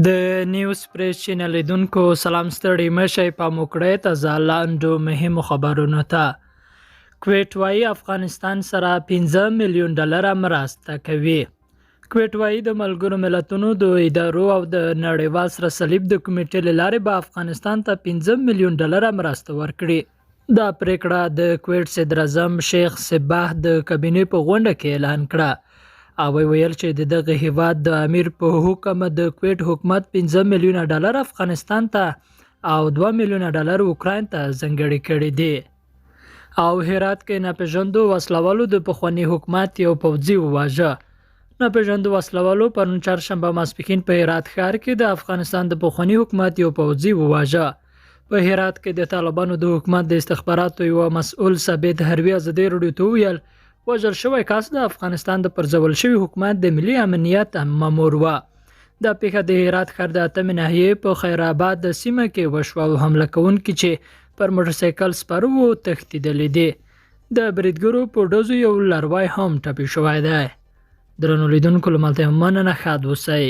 د نیوز پریس چینل لیدونکو سلام ستړي مشي په موکړه تازه لاندو مهمو خبرونو ته کویټ وايي افغانستان سره 15 میلیون ډالر مرسته کوي. کویټ وايي د ملګرو ملتونو د ادارو او د نړیوال سره صلیب د کمیټې له لارې به افغانستان ته 15 میلیون ډالر مرسته ورکړي. دا پریکړه د کویټ صدر اعظم شیخ صباح د کابینې په غونډه کې اعلان کړه. او ویل چې دغه هیواد د امیر په حکم د کویټ حکومت 15 میلیونه ډالر افغانستان ته او 2 میلیونه ډالر اوکراین ته ځانګړي کړي دي. او هرات کې ناپېژاندو وسلوالو د پخواني حکومت یو پوځي وواژه. ناپېژاندو وسلوالو پرون چهارشنبه ماسپښین په هرات ښار کې د افغانستان د پخواني حکومت یو پوځي وواژه. په هرات کې د طالبانو د حکومت د استخباراتو یو مسؤل ثابت هروي ازادي راډیو ته ویل وژل شوی کس د افغانستان د پرځول شوي حکومت د ملي امنیت مامور و. دا پیښه د هرات ښار د 8 ناحیې په خیرآباد د سیمه کې وشوه او حمله کوونکي چې پر موټرسایکل سپاره وو تښتېدلي دي. د بریدګرو په ډزو یو لاروی هم ټپي شوی دی. درنو لیدونکو له ملته مننه ښاد اوسئ.